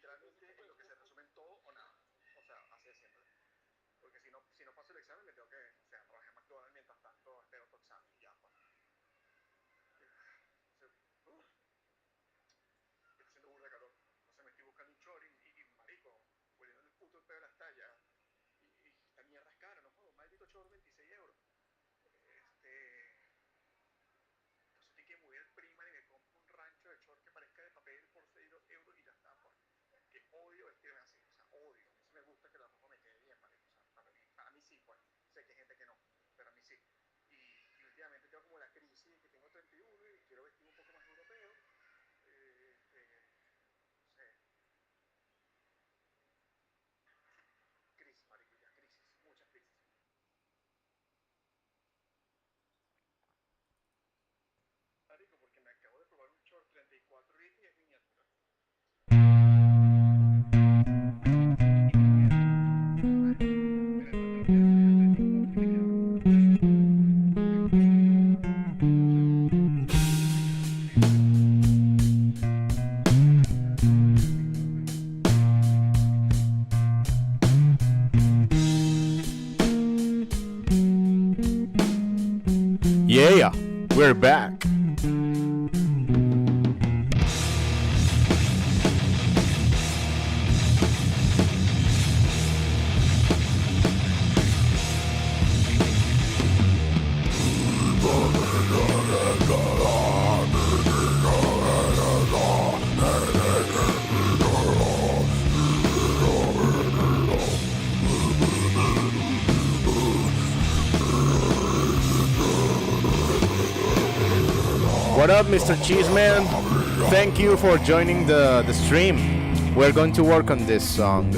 literalmente en lo que se resumen todo o nada. O sea, así de simple. Porque si no paso el examen, me tengo que, o sea, trabajar en McDonald's mientras tanto espero otro examen y ya, pues. Entonces, está haciendo burda de calor. Entonces me estoy buscando un short marico, poniendo el puto pedo de las tallas. Y esta mierda es cara, no jodo, maldito short 26 euros. Entonces estoy que mover el prima y me compro un rancho de short que parezca de papel por 6 euros y ya está, pues. Que odio vestirme así, o sea, odio. A mí sí me gusta que la ropa me quede bien, marico. O sea, para mí sí, pues. Sé que hay gente que no, pero a mí sí. Y últimamente tengo como la crisis de que tengo 31 y quiero vestir un poco más europeo. No sé, crisis, marico, ya crisis, muchas crisis. Marico, porque me acabo de probar un short 34 y es miniatura. Yeah, we're back. What up, Mr. Cheeseman? Thank you for joining the stream. We're going to work on this song.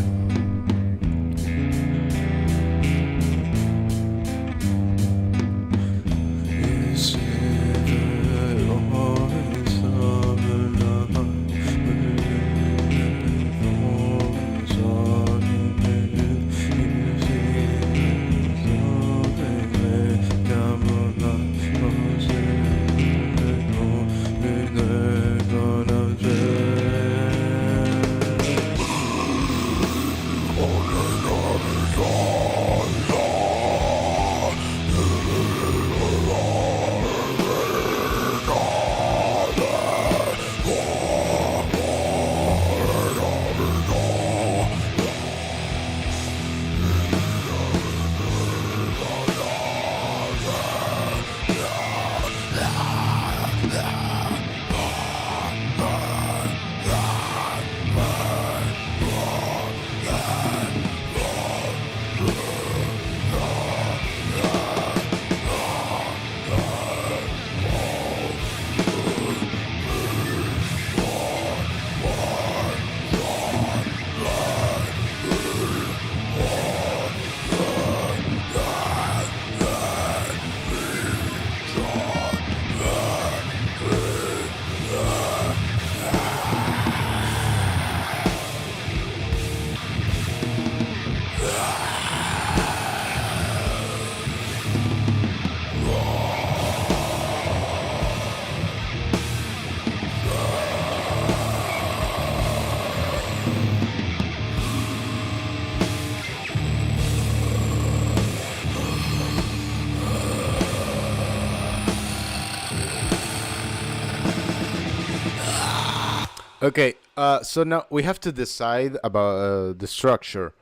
Okay, so now we have to decide about the structure.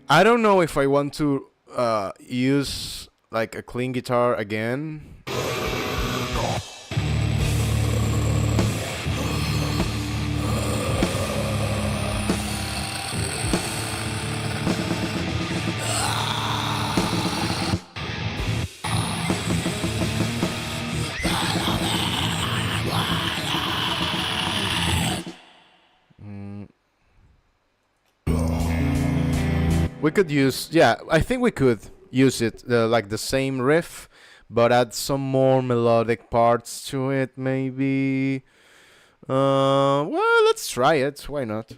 I don't know if I want to use like a clean guitar again. We could use, yeah, I think we could use it like the same riff, but add some more melodic parts to it, maybe. Well, let's try it. Why not?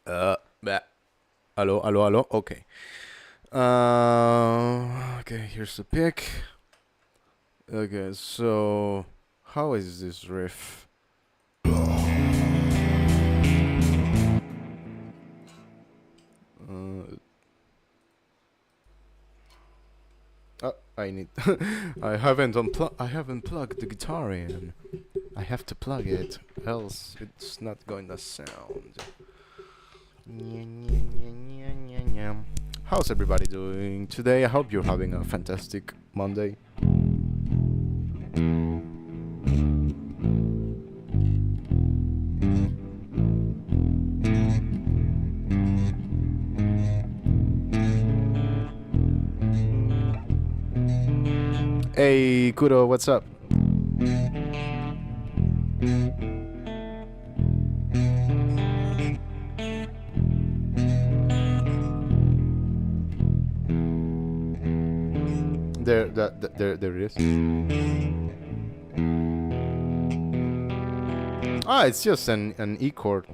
Bah. Hello, hello, hello. Okay. Okay, here's the pick. Okay, so how is this riff? I need. I haven't plugged the guitar in. I have to plug it, else it's not going to sound. How's everybody doing today? I hope you're having a fantastic Monday. Hey, Kuro, what's up? There it is. Ah, it's just an E chord.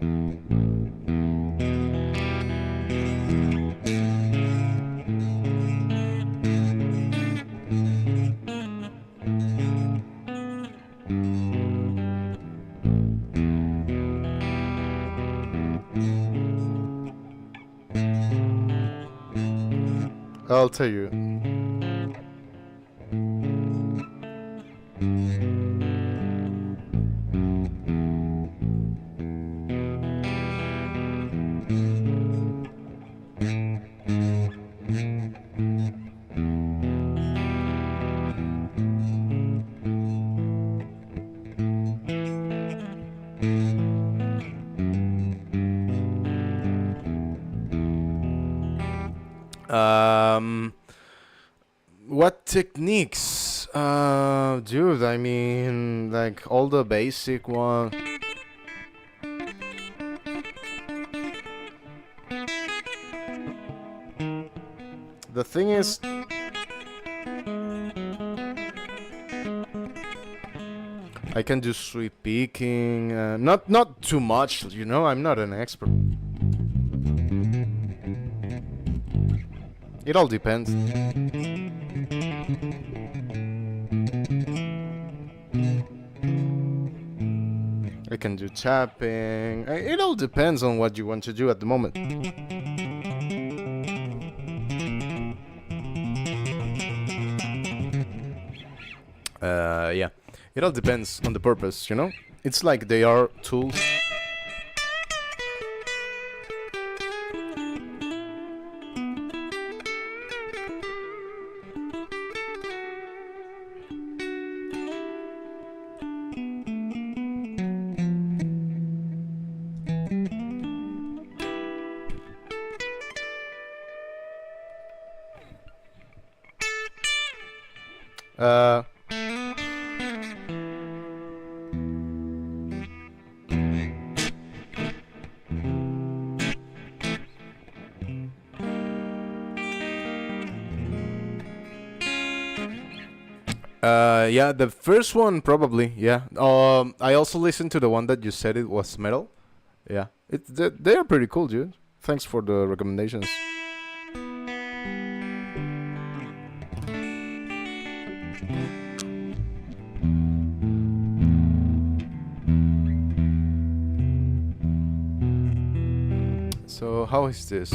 I'll tell you. What techniques? Dude, I mean, like all the basic one. The thing is, I can do sweep picking, not too much, you know. I'm not an expert. It all depends. I can do tapping. It all depends on what you want to do at the moment. Yeah. It all depends on the purpose, you know? It's like they are tools. Yeah, the first one probably, yeah. I also listened to the one that you said it was metal. Yeah, they are pretty cool, dude. Thanks for the recommendations. So how is this?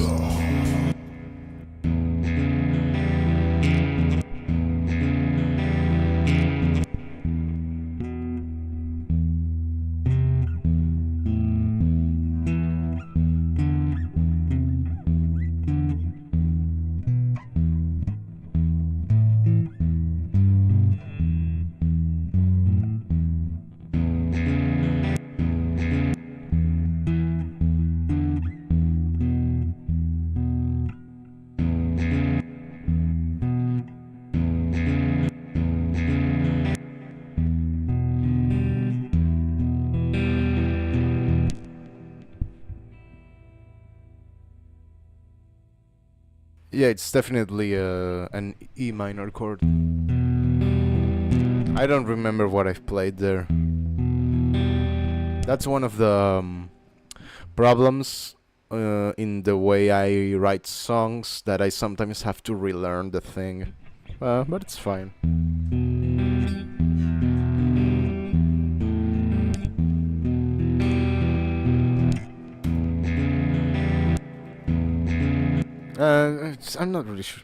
Yeah, it's definitely an E minor chord. I don't remember what I've played there. That's one of the problems in the way I write songs that I sometimes have to relearn the thing. But it's fine. I'm not really sure.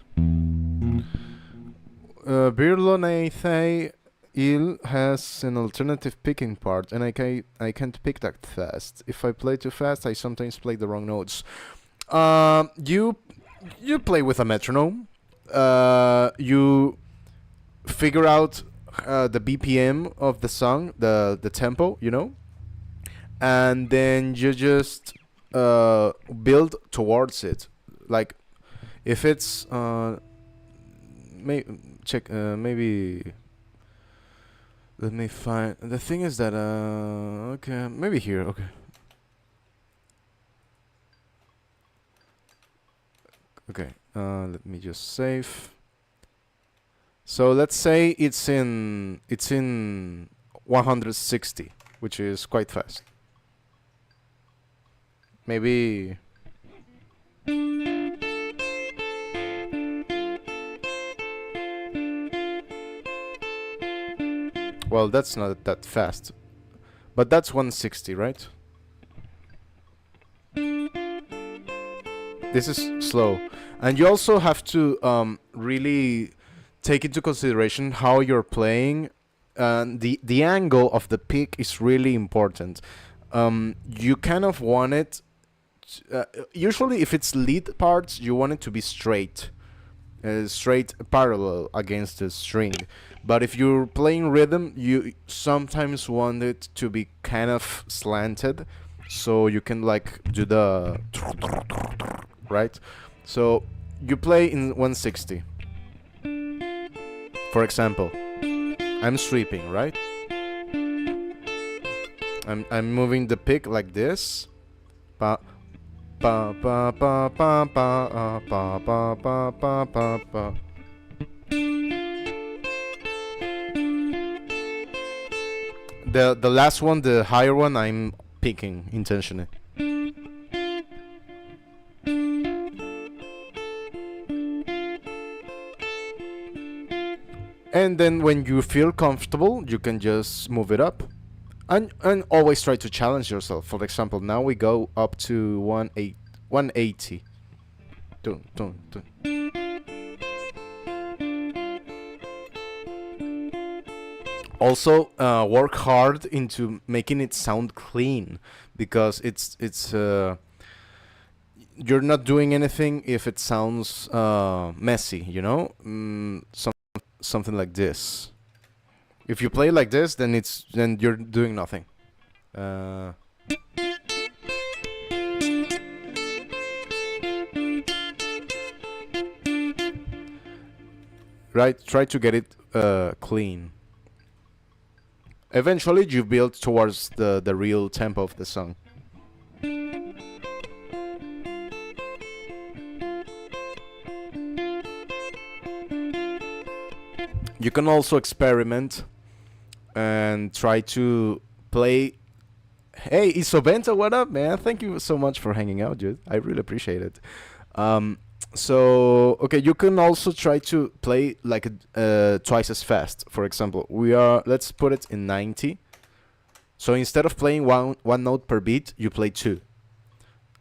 MON-WED-THU Il has an alternative picking part, and I can't pick that fast. If I play too fast, I sometimes play the wrong notes. You play with a metronome. You figure out the BPM of the song, the tempo, you know, and then you just build towards it. Like if it's maybe let me find. The thing is that okay, maybe here. Okay. Okay. Let me just save. So let's say it's in 160, which is quite fast. Maybe. Well, that's not that fast. But that's 160, right? This is slow. And you also have to really take into consideration how you're playing. The angle of the pick is really important. You kind of want it... usually if it's lead parts, you want it to be straight. Straight parallel against the string. But if you're playing rhythm, you sometimes want it to be kind of slanted, so you can like do the right. So you play in 160. For example, I'm sweeping, right? I'm moving the pick like this. Pa pa pa pa pa pa pa pa pa pa pa pa. The last one, the higher one, I'm picking intentionally. And then when you feel comfortable, you can just move it up. And always try to challenge yourself. For example, now we go up to 180. Dun, dun, dun. Also, work hard into making it sound clean, because it's you're not doing anything if it sounds messy, you know, something like this. If you play like this, then you're doing nothing. Right, try to get it clean. Eventually, you build towards the real tempo of the song. You can also experiment and try to play. Hey, Isobenta, what up, man? Thank you so much for hanging out, dude. I really appreciate it. So, okay, you can also try to play like twice as fast. For example, let's put it in 90. So instead of playing one note per beat, you play two.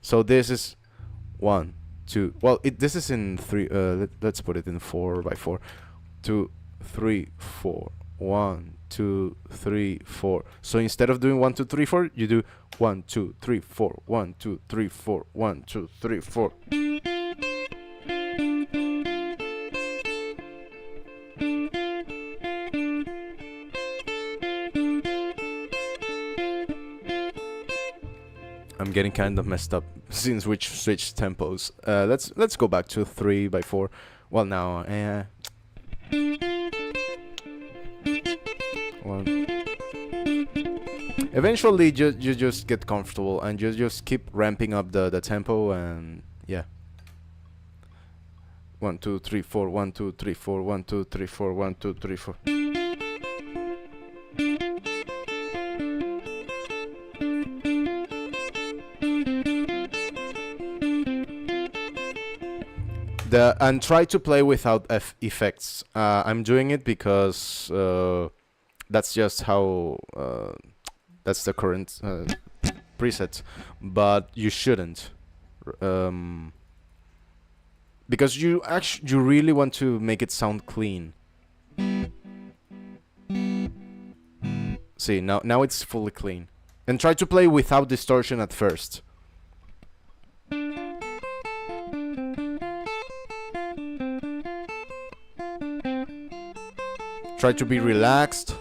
So this is 1, 2. Well, this is in 3. Let's put it in 4x4. 2, 3, 4. 1, 2, 3, 4. So instead of doing 1, 2, 3, 4, you do 1, 2, 3, 4. 1, 2, 3, 4. 1, 2, 3, 4. I'm getting kind of messed up since we switched tempos. Let's go back to 3x4. Well, now, one. Eventually, you just get comfortable and you just keep ramping up the tempo, and yeah. 1, 2, 3, 4. 1, 2, 3, 4. 1, 2, 3, 4. 1, 2, 3, 4. And try to play without effects. I'm doing it because that's just how that's the current preset, but you shouldn't, um, because you really want to make it sound clean. See, now it's fully clean, and try to play without distortion at first. Try to be relaxed.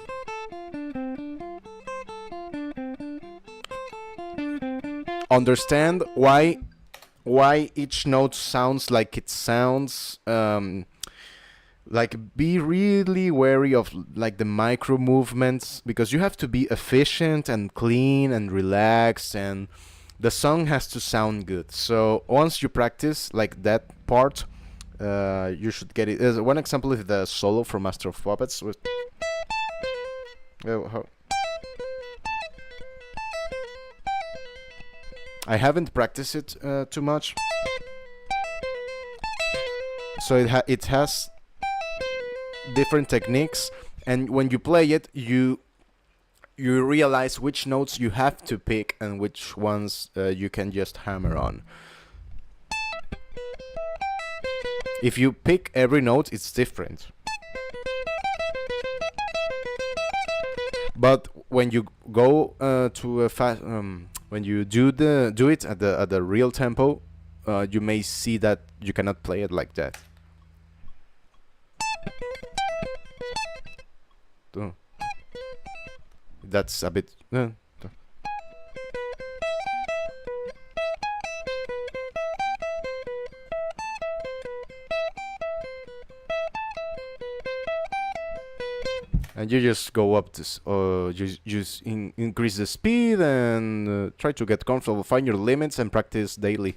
Understand why each note sounds like it sounds. Like, be really wary of like the micro movements, because you have to be efficient and clean and relaxed, and the song has to sound good. So once you practice like that part, you should get it. One example is the solo from Master of Puppets with I haven't practiced it too much, so it has different techniques, and when you play it, you realize which notes you have to pick and which ones you can just hammer on. If you pick every note, it's different. But when you go to a fast, when you do it at the real tempo, you may see that you cannot play it like that. That's a bit. And you just go up this, just increase the speed and try to get comfortable. Find your limits and practice daily.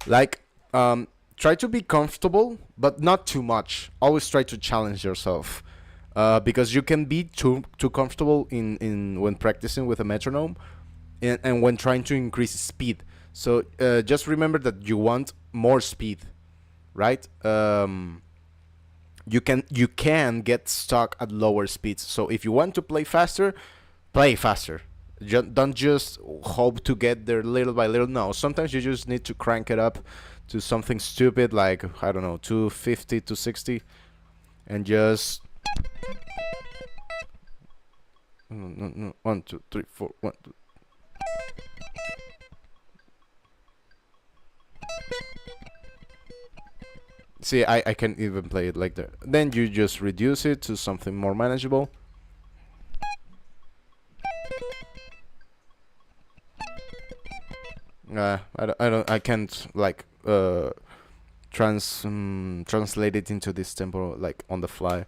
Like, try to be comfortable, but not too much. Always try to challenge yourself. Because you can be too comfortable in when practicing with a metronome, and when trying to increase speed. So just remember that you want more speed, right? You can get stuck at lower speeds. So if you want to play faster, play faster. Don't just hope to get there little by little. No, sometimes you just need to crank it up to something stupid like, I don't know, 250 to 60, and just 1 2 3 4 1 2. See, I can even play it like that. Then you just reduce it to something more manageable. I can't like translate it into this tempo like on the fly.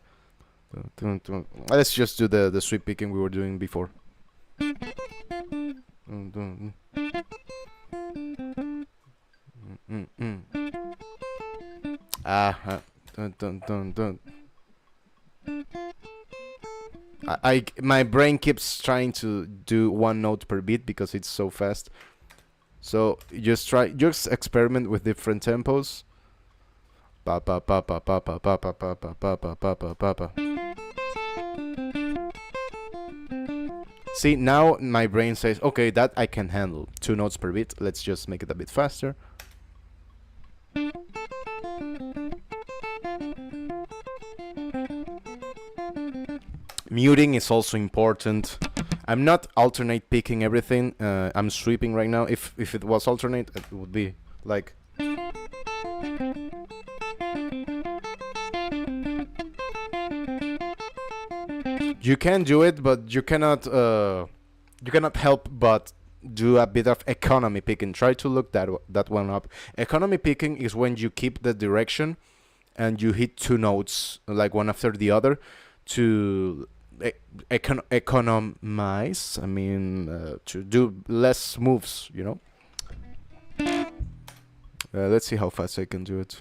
Let's just do the sweep picking we were doing before. My brain keeps trying to do one note per beat because it's so fast. So just experiment with different tempos. Pa pa pa pa pa pa pa pa pa pa pa pa pa pa pa pa. See, now my brain says, okay, that I can handle. 2 notes per beat. Let's just make it a bit faster. Muting is also important. I'm not alternate picking everything. I'm sweeping right now. If it was alternate, it would be like. You can do it, but you cannot help but do a bit of economy picking. Try to look that one up. Economy picking is when you keep the direction and you hit 2 notes like one after the other to economize. I mean, to do less moves, you know. Let's see how fast I can do it.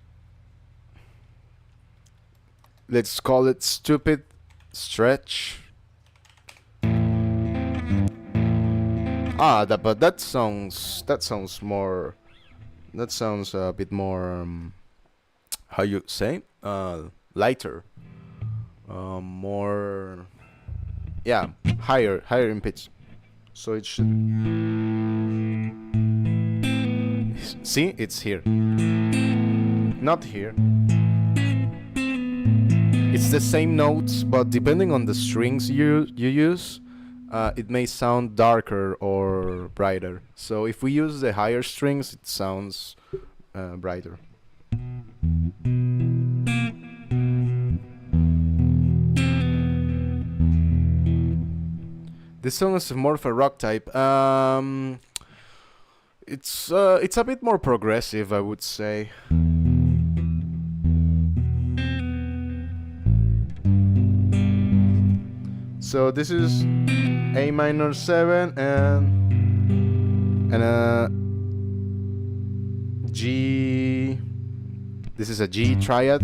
let's call it stupid stretch. But that sounds more. That sounds a bit more. How you say? Lighter. More. Yeah, higher in pitch. So it should. See, it's here. Not here. It's the same notes, but depending on the strings you use, it may sound darker or brighter. So if we use the higher strings, it sounds brighter. This song is more of a rock type. It's a bit more progressive, I would say. So this is A minor 7 and a G. This is a G triad.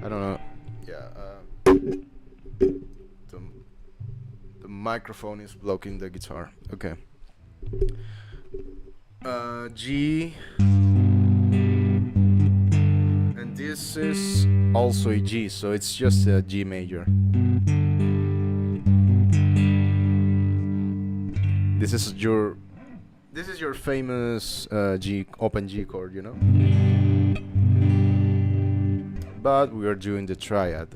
I don't know. Yeah. The microphone is blocking the guitar. Okay. G. And this is also a G, so it's just a G major. This is your famous G open G chord, you know. But we are doing the triad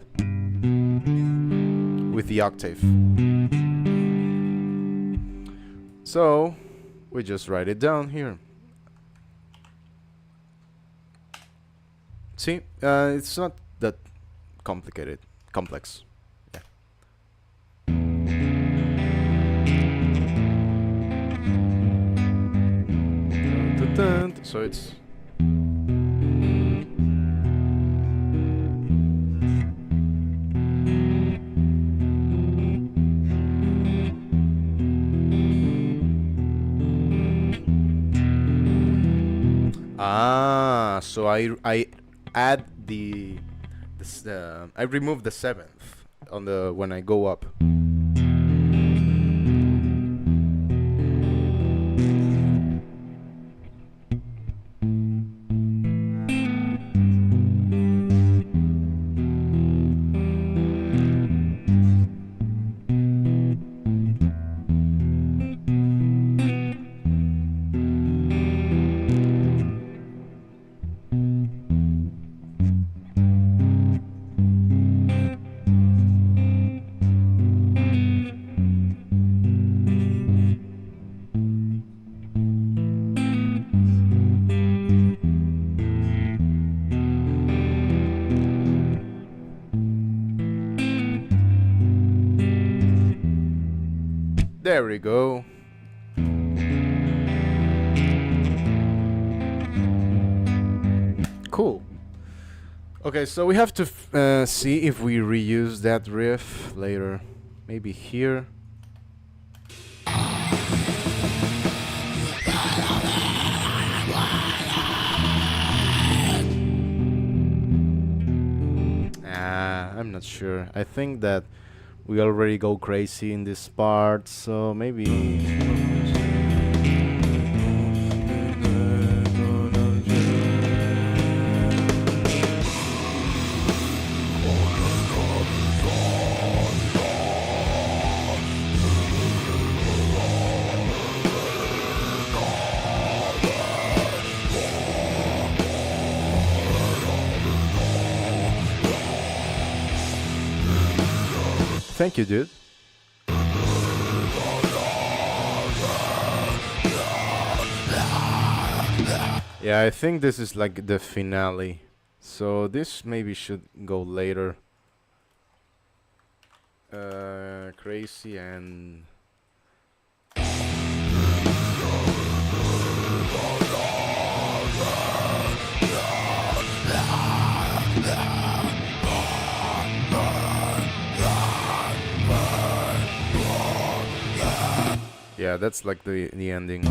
with the octave. So we just write it down here. See, it's not that complex. Yeah. So it's. So I add I remove the 7th on the when I go up. There we go. Cool. Okay, so we have to see if we reuse that riff later. Maybe here. I'm not sure. I think that we already go crazy in this part, so maybe. Thank you, dude. Yeah, I think this is like the finale. So this maybe should go later. Crazy and... Yeah, that's like the ending.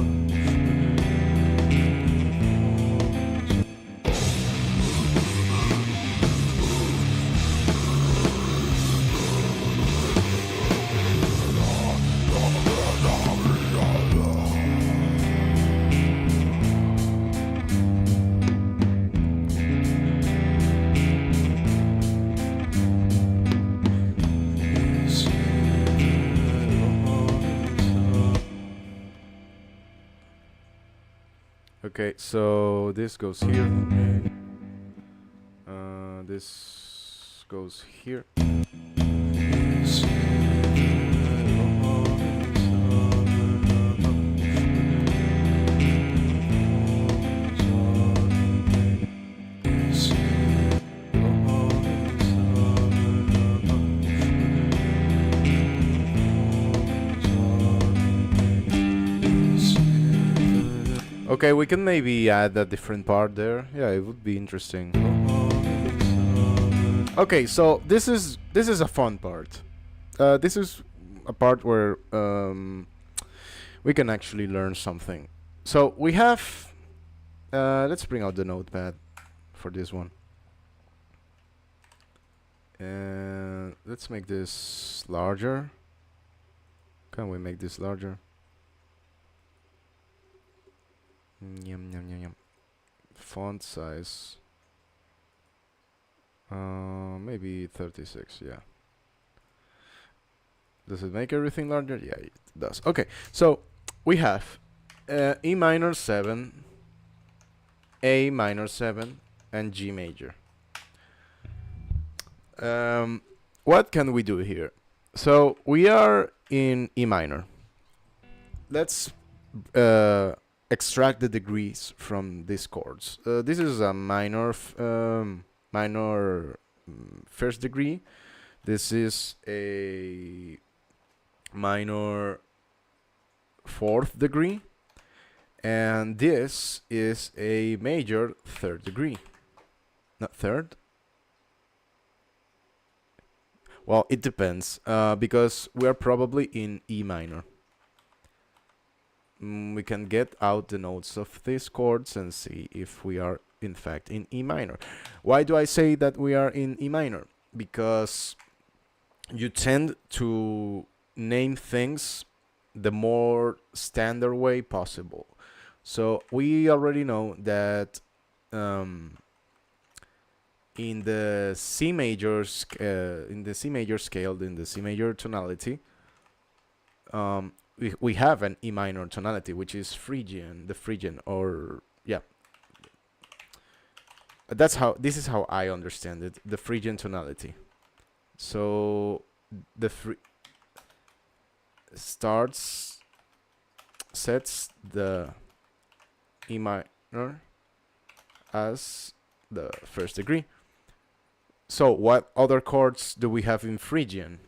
Okay, so this goes here. This goes here. Okay, we can maybe add a different part there. Yeah, it would be interesting. Okay, so this is a fun part. This is a part where we can actually learn something. So we have. Let's bring out the notepad for this one. And let's make this larger. Can we make this larger? Yum, yum, yum, yum. Font size. Maybe 36, yeah. Does it make everything larger? Yeah, it does. Okay, so we have E minor 7, A minor 7, and G major. What can we do here? So we are in E minor. Let's extract the degrees from these chords. This is a minor first degree. This is a minor fourth degree, and this is a major third degree. Not third? Well, it depends, because we are probably in E minor. We can get out the notes of these chords and see if we are in fact in E minor. Why do I say that we are in E minor? Because you tend to name things the more standard way possible. So we already know that in the C major scale, in the C major tonality, we have an E minor tonality, which is Phrygian, the Phrygian, or yeah. This is how I understand it, the Phrygian tonality. So the sets the E minor as the first degree. So what other chords do we have in Phrygian?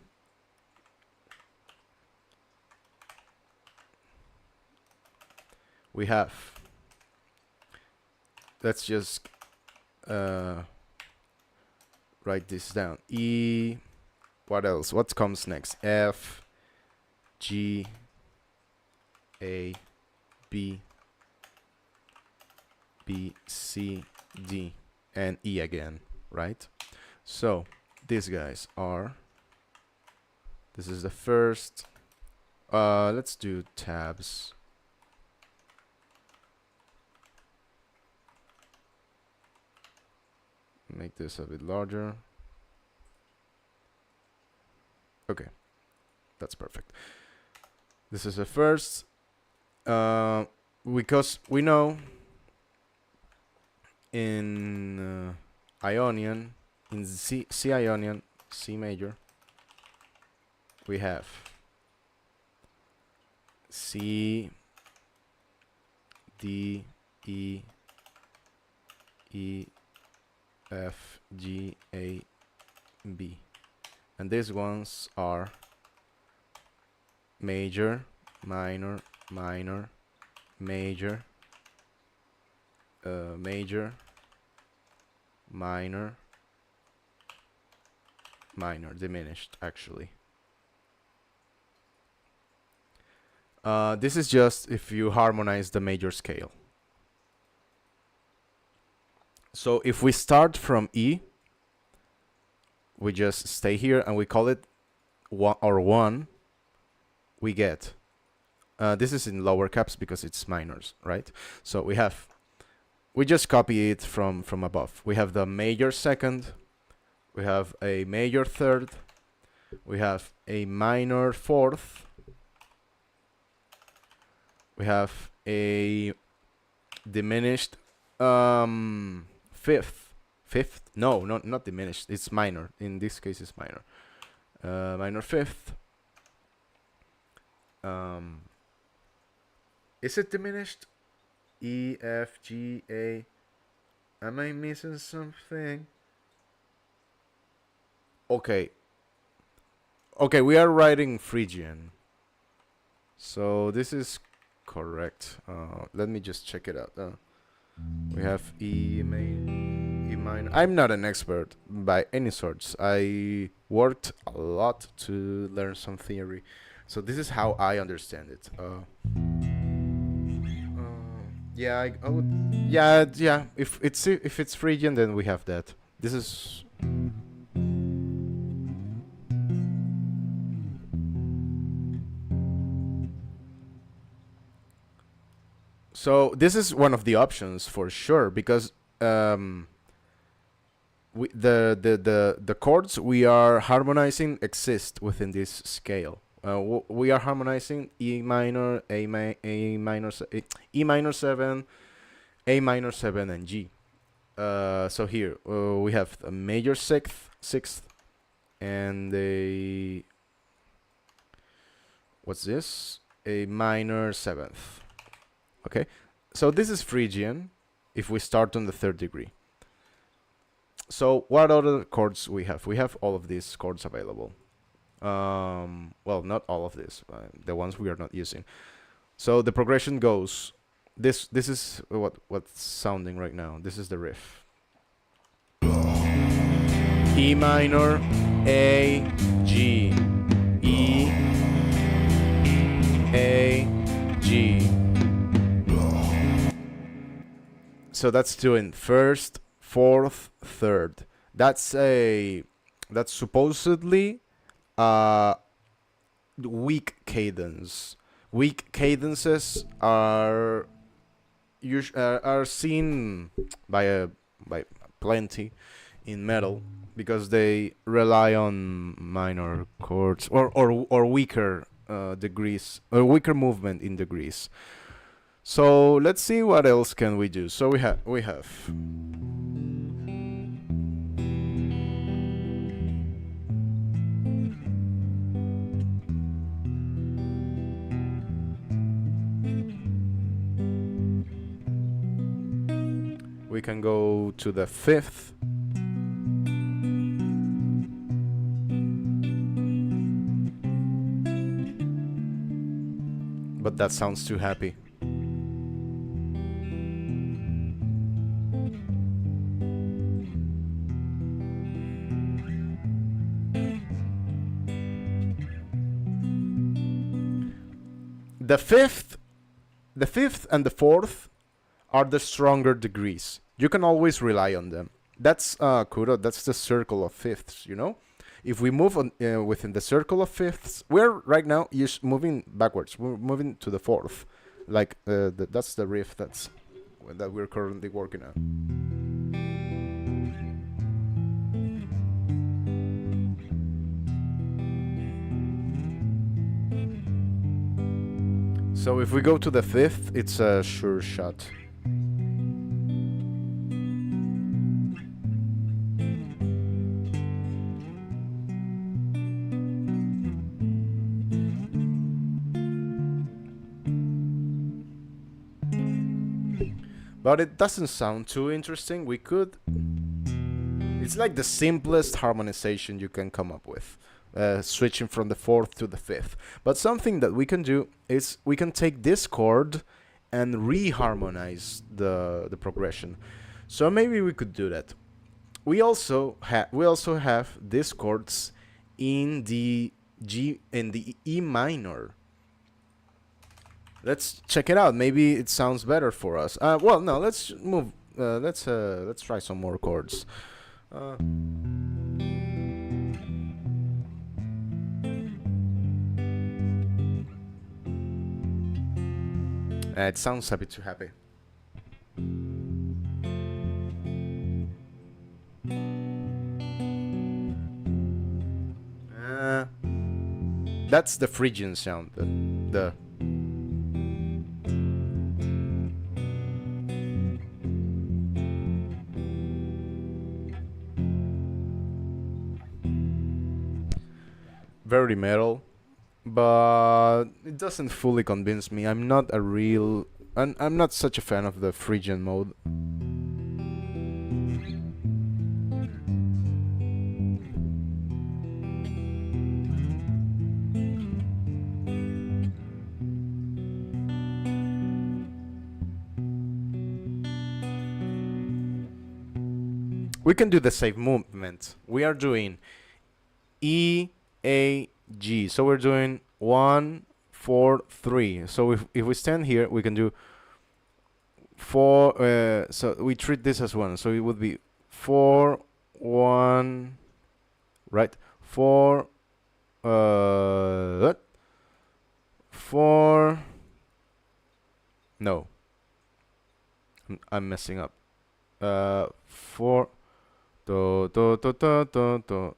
We have, let's just write this down. E, what else? What comes next? F, G, A, B, B, C, D, and E again, right? So these guys are, this is the first, let's do tabs. Make this a bit larger. Okay, that's perfect. This is the first, because we know in Ionian, in C Ionian, C major, we have C, D, E, E, F, G, A, B. And these ones are major, minor, minor, major, major, minor, minor, diminished actually. This is just if you harmonize the major scale. So if we start from E, we just stay here and we call it 1, we get, this is in lower caps because it's minors, right? So we just copy it from above. We have the major second, we have a major third, we have a minor fourth, we have a diminished fifth. No, not diminished. It's minor. In this case, it's minor. Minor fifth. Is it diminished? E, F, G, A. Am I missing something? Okay. Okay, we are writing Phrygian. So this is correct. Let me just check it out. We have E minor. I'm not an expert by any sorts. I worked a lot to learn some theory. So this is how I understand it. Yeah, I would. Yeah. If it's Phrygian, then we have that. This is. So this is one of the options for sure because the chords we are harmonizing exist within this scale. We are harmonizing E minor, E minor 7, A minor 7, and G. So here we have a major sixth, and a what's this? A minor seventh. Okay, so this is Phrygian if we start on the third degree. So what other chords we have? We have all of these chords available. Well, not all of these, the ones we are not using. So the progression goes. This is what's sounding right now. This is the riff. E minor, A, G, E, A, G. So that's doing first, fourth, third. That's supposedly weak cadence. Weak cadences are seen by plenty in metal because they rely on minor chords or weaker degrees or weaker movement in degrees. So let's see what else can we do. So we have we can go to the fifth. But that sounds too happy. The fifth and the fourth are the stronger degrees. You can always rely on them. That's Kuro. That's the circle of fifths. You know, if we move on within the circle of fifths, we're right now moving backwards. We're moving to the fourth. Like that's the riff that we're currently working on. So if we go to the fifth, it's a sure shot. But it doesn't sound too interesting. We could... It's like the simplest harmonization you can come up with. Switching from the fourth to the fifth. But something that we can do is we can take this chord and reharmonize the progression. So maybe we could do that. We also have these chords in the E minor. Let's check it out. Maybe it sounds better for us. Well, no, let's move. Let's try some more chords. It sounds a bit too happy. That's the Phrygian sound. very metal, but it doesn't fully convince me. I'm not such a fan of the Phrygian mode. We can do the same movement. We are doing E, A, G. So we're doing 1, 4, 3. So if we stand here, we can do 4. So we treat this as 1. So it would be 4, 1, right? 4, 4. No, I'm messing up. 4. Do, do, do, do, do, do.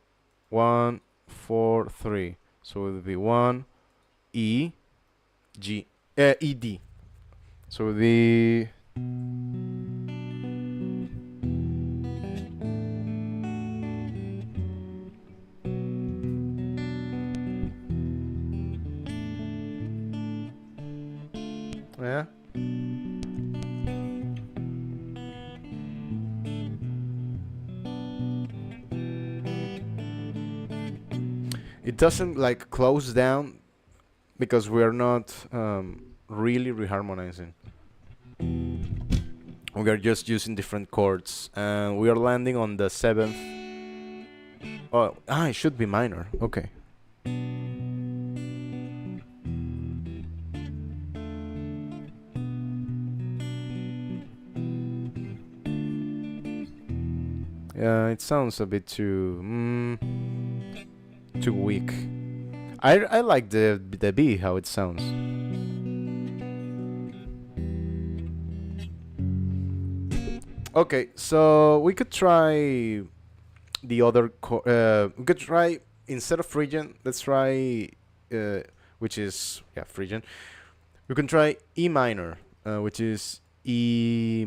1, 4, 3. So it would be 1, E, G, E, D. So it would be. Yeah. It doesn't like close down because we are not really reharmonizing. We are just using different chords, and we are landing on the 7th. Oh, it should be minor. Okay. Yeah, it sounds a bit too weak. I like the B, how it sounds. Okay, so we could try the other we could try, instead of Phrygian, let's try which is Phrygian. We can try E minor, which is E,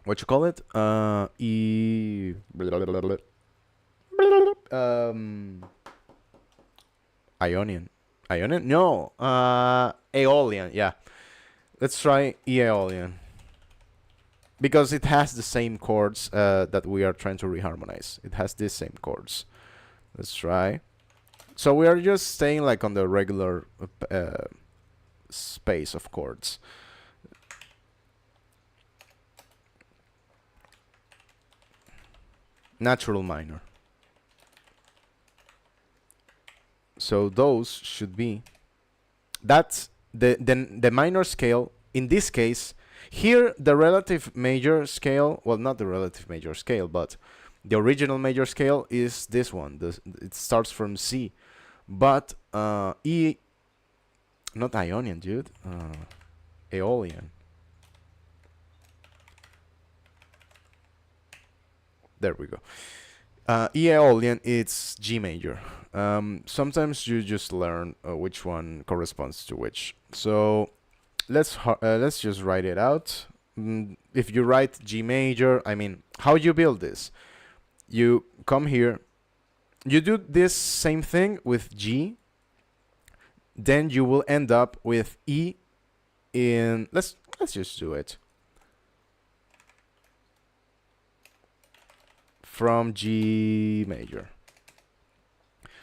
what you call it? E, Ionian. Ionian? No. Aeolian. Yeah. Let's try E Aeolian. Because it has the same chords that we are trying to reharmonize. It has these same chords. Let's try. So we are just staying like on the regular space of chords. Natural minor. So those should be. That's the minor scale. In this case, here the relative major scale, well, not the relative major scale, but the original major scale is this one. It starts from C, but E, not Ionian, dude. Aeolian. There we go. E Aeolian, it's G major. Sometimes you just learn which one corresponds to which. So let's just write it out. If you write G major, I mean, how you build this? You come here, you do this same thing with G, then you will end up with E in, let's just do it. From G major.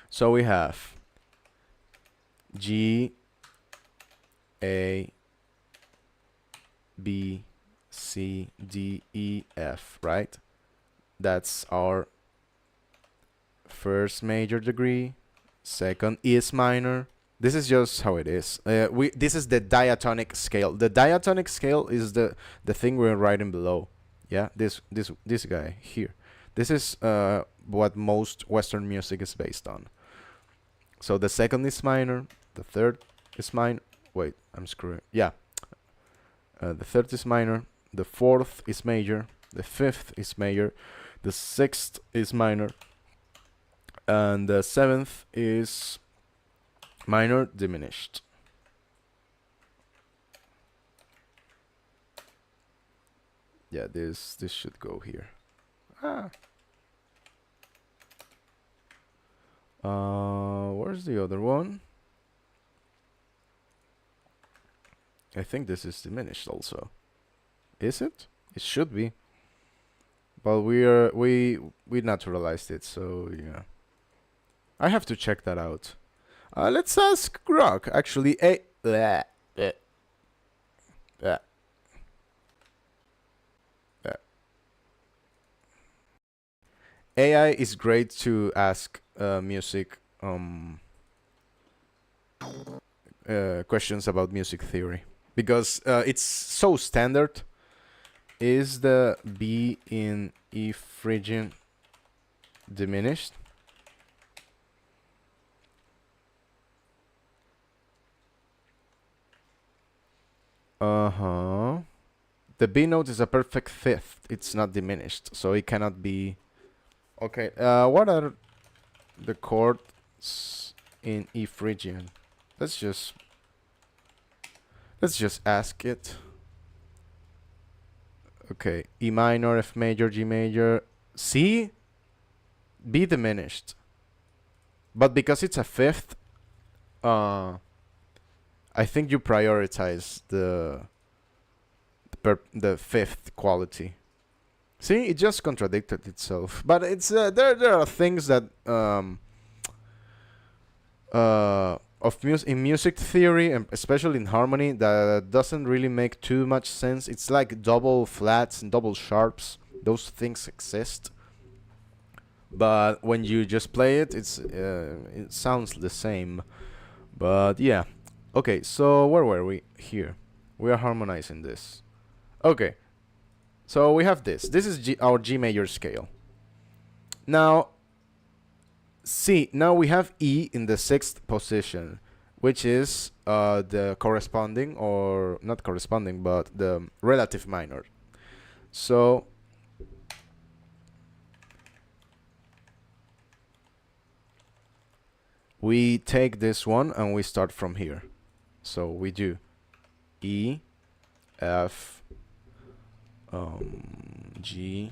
So we have G, A, B, C, D, E, F, right? That's our first major degree. Second is minor. This is just how it is. This is the diatonic scale. The diatonic scale is the thing we're writing below. Yeah, this guy here. This is what most Western music is based on. So the second is minor. The third is minor. Wait, I'm screwing. Yeah. The third is minor. The fourth is major. The fifth is major. The sixth is minor. And the seventh is minor diminished. Yeah, this should go here. Where's the other one? I think this is diminished also. Is it? It should be. But we naturalized it, so yeah. I have to check that out. Let's ask Grok. Actually, AI is great to ask music questions about music theory because it's so standard. Is the B in E Phrygian diminished? Uh-huh. The B note is a perfect fifth. It's not diminished, so it cannot be... Okay, what are the chords in E Phrygian? Let's just ask it. Okay, E minor, F major, G major, C, B diminished. But because it's a fifth, I think you prioritize the fifth quality. See, it just contradicted itself. But it's there are things that in music theory and especially in harmony that doesn't really make too much sense. It's like double flats and double sharps. Those things exist. But when you just play it, it sounds the same. But yeah. Okay, so where were we? Here. We are harmonizing this. Okay. So we have this. This is our G major scale. Now, now we have E in the sixth position, which is the corresponding, or not corresponding, but the relative minor. So we take this one and we start from here. So we do E, F, G,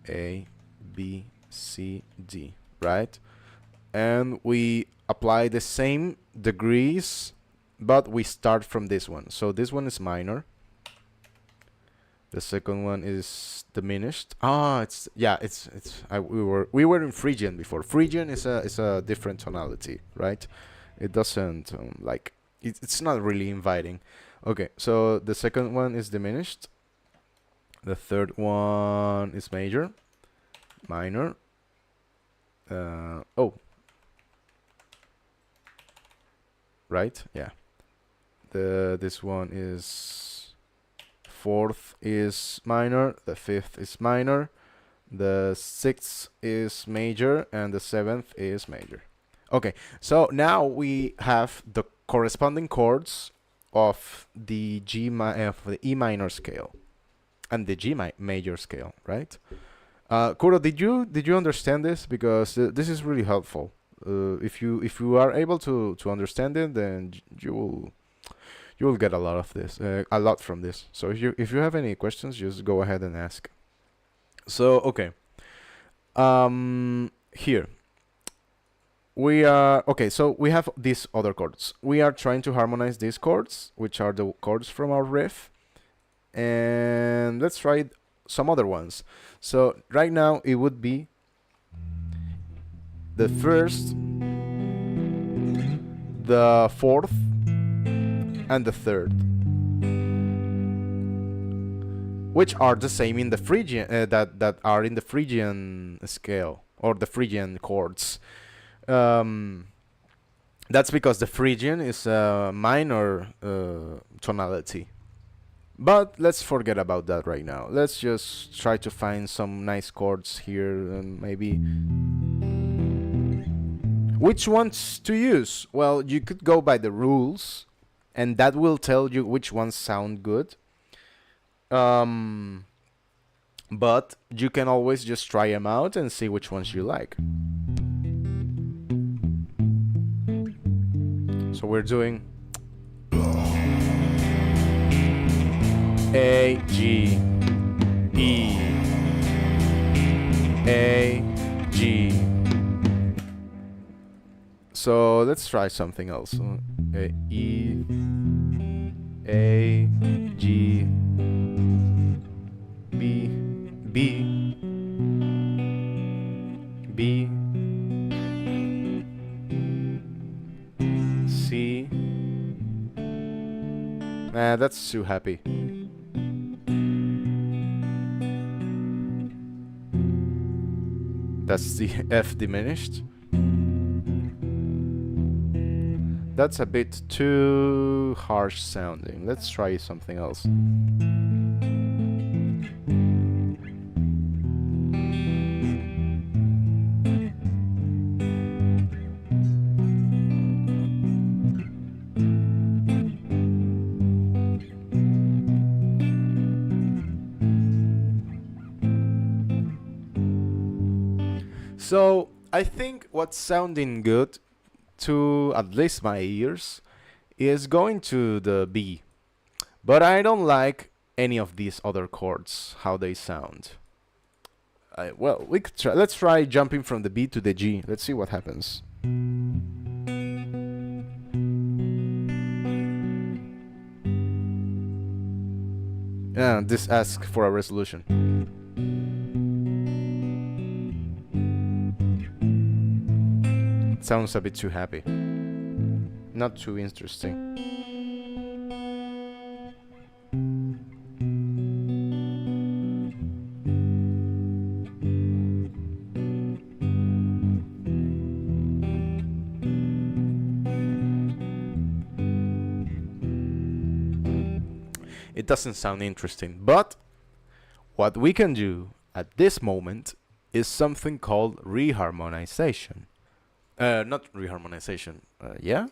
A, B, C, D, right? And we apply the same degrees, but we start from this one. So this one is minor. The second one is diminished. We were in Phrygian before. Phrygian is a different tonality, right? It doesn't it's not really inviting. Okay, so the second one is diminished. The third one is major, minor. Right? Yeah. This one is fourth is minor, the fifth is minor, the sixth is major, and the seventh is major. Okay, so now we have the corresponding chords of the E minor scale and the G major scale, right? Kuro, did you understand this? Because this is really helpful. If you are able to understand it, then you will get a lot of this, a lot from this. So if you have any questions, just go ahead and ask. So okay, here we are okay. So we have these other chords. We are trying to harmonize these chords, which are the chords from our riff, and let's try some other ones. So right now it would be the first, the fourth, and the third, which are the same in the Phrygian that are in the Phrygian scale, or the Phrygian chords. That's because the Phrygian is a minor tonality. But let's forget about that right now. Let's just try to find some nice chords here, and maybe which ones to use. Well, you could go by the rules, and that will tell you which ones sound good. But you can always just try them out and see which ones you like. So we're doing A, G, E, A, G, So let's try something else. E, A, G, B, B, B, C. Nah, that's too happy. That's the F diminished. That's a bit too harsh sounding. Let's try something else. So I think what's sounding good to at least my ears is going to the B. But I don't like any of these other chords, how they sound. Well, we could try. Let's try jumping from the B to the G. Let's see what happens. Yeah, this asks for a resolution. It sounds a bit too happy. Not too interesting. It doesn't sound interesting, but what we can do at this moment is something called reharmonization. Not reharmonization, yeah?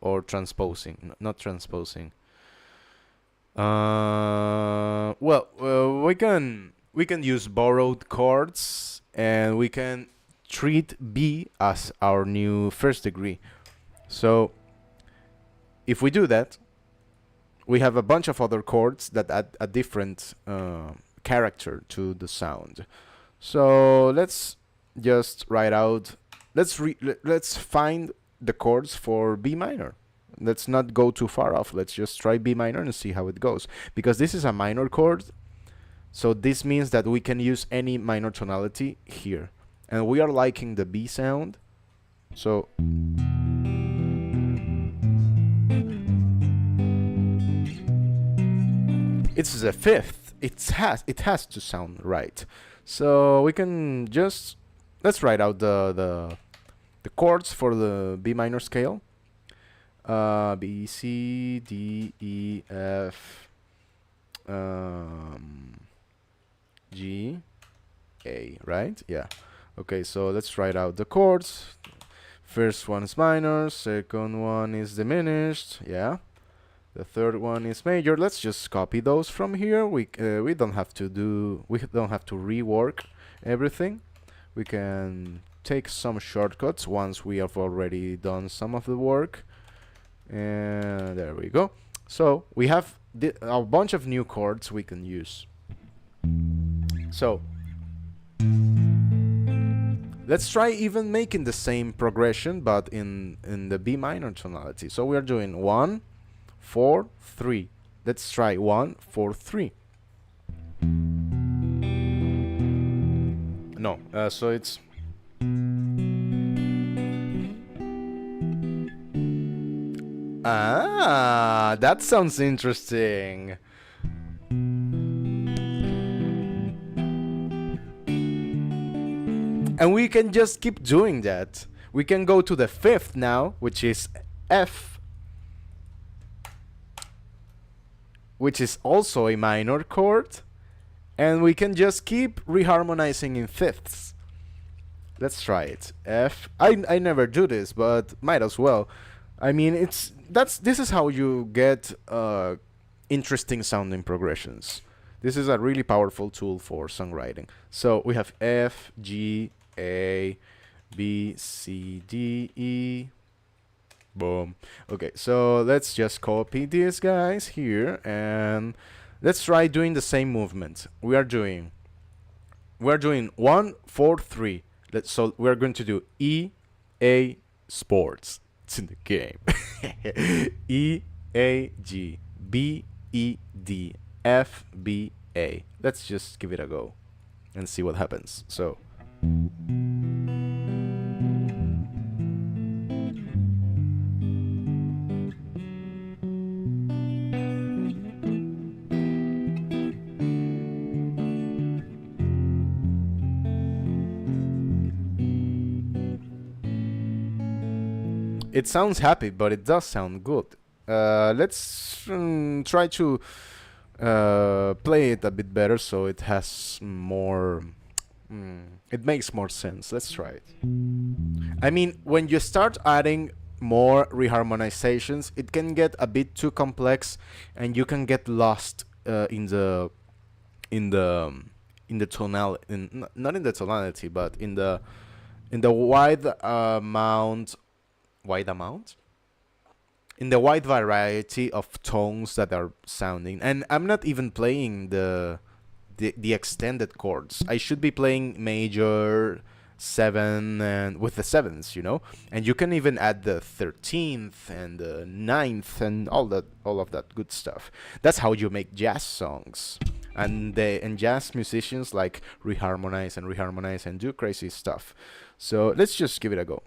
Or transposing, not transposing. We can use borrowed chords, and we can treat B as our new first degree. So if we do that, we have a bunch of other chords that add a different character to the sound. So let's just write out. Let's find the chords for B minor. Let's not go too far off. Let's just try B minor and see how it goes. Because this is a minor chord, so this means that we can use any minor tonality here. And we are liking the B sound. So it's the fifth. It has to sound right. So we can just let's write out the chords for the B minor scale. B, C, D, E, F, G, A, right? Yeah. Okay, so let's write out the chords. First one is minor, second one is diminished, yeah. The third one is major. Let's just copy those from here. We don't have to rework everything. We can take some shortcuts once we have already done some of the work. And there we go. So we have a bunch of new chords we can use. So let's try even making the same progression, but in the B minor tonality. So we are doing 1, 4, 3. Let's try 1, 4, 3. No, so it's that sounds interesting. And we can just keep doing that. We can go to the fifth now, which is F, which is also a minor chord, and we can just keep reharmonizing in fifths. Let's try it. F. I never do this, but might as well. I mean, this is how you get interesting sounding progressions. This is a really powerful tool for songwriting. So we have F, G, A, B, C, D, E. Boom. Okay, so let's just copy these guys here and let's try doing the same movement. We're doing 1, 4, 3. So we're going to do E, A, Sports. It's in the game. EAGBEDFBA. Let's just give it a go and see what happens. So. It sounds happy, but it does sound good. Let's try to play it a bit better so it has more. It makes more sense. Let's try it. I mean, when you start adding more reharmonizations, it can get a bit too complex, and you can get lost in the tonality, not in the tonality, but in the wide amount in the wide variety of tones that are sounding. And I'm not even playing the extended chords. I should be playing major 7 and with the 7s, and you can even add the 13th and the 9th and all of that good stuff. That's how you make jazz songs. And jazz musicians like reharmonize and do crazy stuff. So let's just give it a go.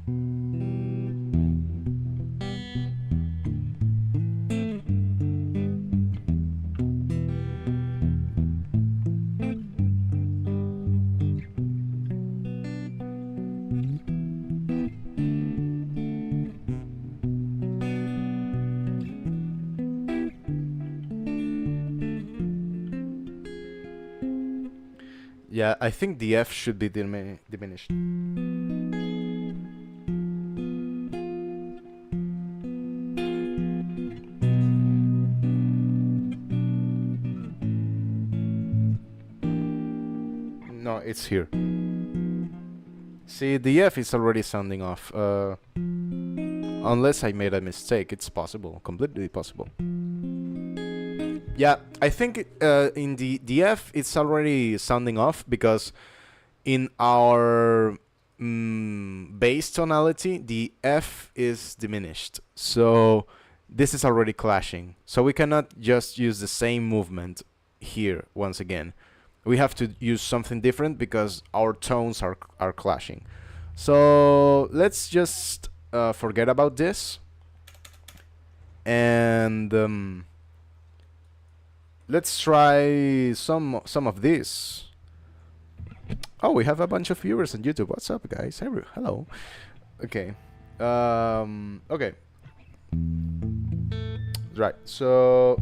Yeah, I think the F should be diminished. No, it's here. See, the F is already sounding off. Unless I made a mistake, it's possible, completely possible. Yeah, I think in the F it's already sounding off because in our bass tonality the F is diminished. So this is already clashing. So we cannot just use the same movement here once again. We have to use something different because our tones are clashing. So let's just forget about this and let's try some of this. Oh, we have a bunch of viewers on YouTube. What's up, guys? Hello. Okay. Okay. Right. So.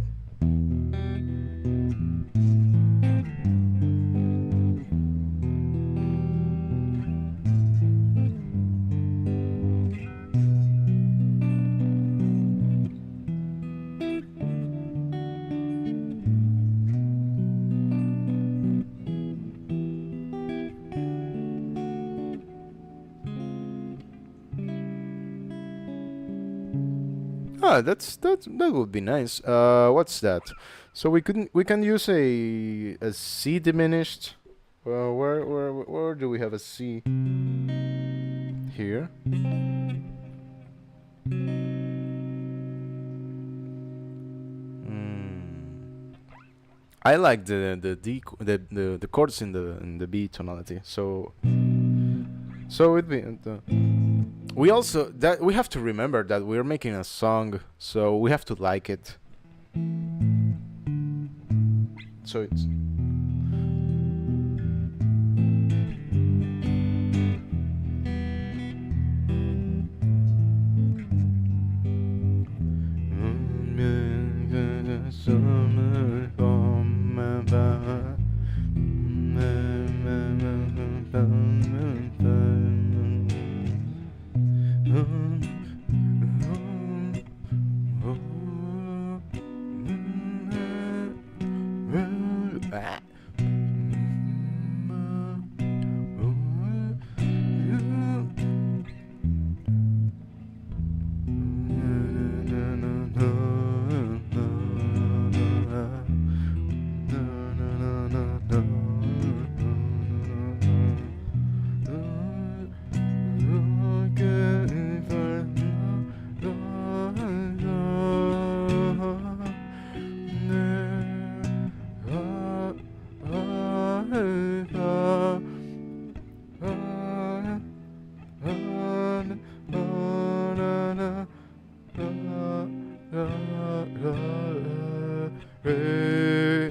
That would be nice. What's that? So we can use a C diminished. Where do we have a C? Here. I like the chords in the B tonality. So it'd be. We also we have to remember that we're making a song, so we have to like it. So it's.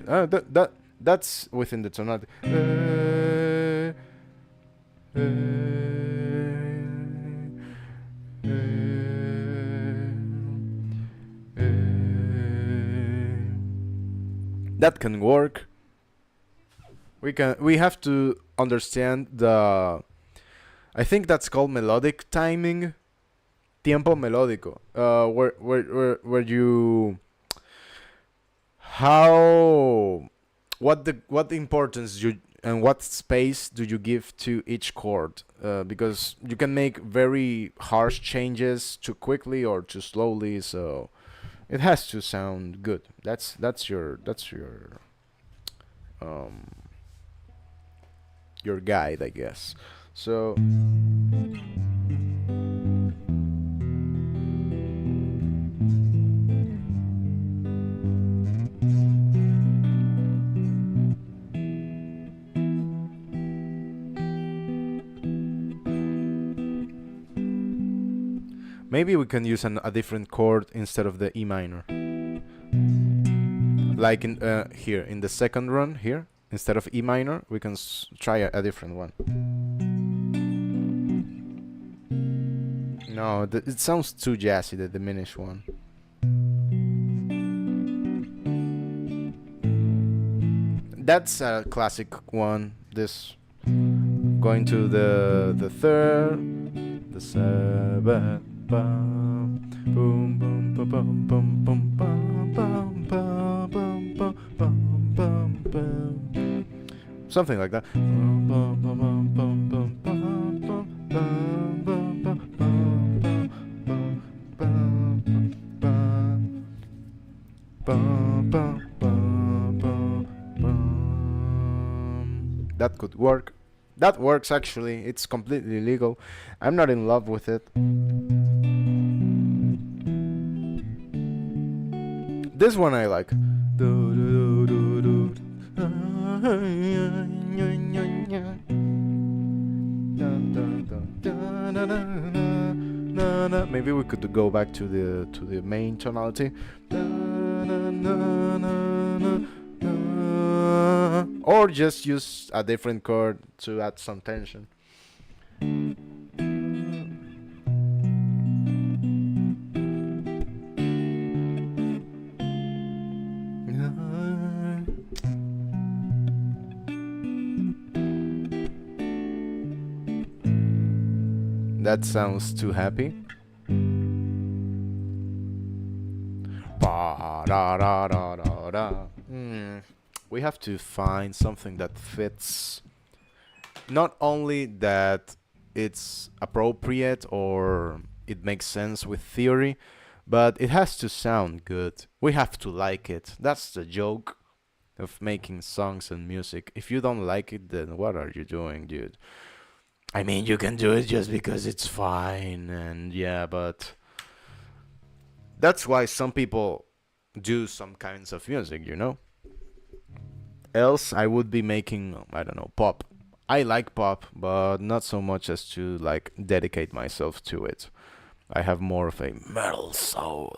That's within the tonality. That can work. We have to understand the, I think that's called melodic timing, tiempo melódico, where you, how, what importance you and what space do you give to each chord, because you can make very harsh changes too quickly or too slowly, so it has to sound good. Um your guide, I guess. So maybe we can use a different chord instead of the E minor. Like in here in the second run here, instead of E minor, we can try a different one. No, it sounds too jazzy, the diminished one. That's a classic one. This going to the third, the seventh, bum, boom, boom, boom, boom, boom, boom, bum, bum, bum, bum, bum, bum, bum, bum. Something like that. That could work. That works actually. It's completely legal. I'm not in love with it. This one I like. Maybe we could go back to the main tonality. Or just use a different chord to add some tension. That sounds too happy. We have to find something that fits. Not only that it's appropriate or it makes sense with theory, but it has to sound good. We have to like it. That's the joke of making songs and music. If you don't like it, then what are you doing, dude? I mean, you can do it just because it's fine, and yeah, but that's why some people do some kinds of music, you know? Else, I would be making, I don't know, pop. I like pop, but not so much as to, like, dedicate myself to it. I have more of a metal soul.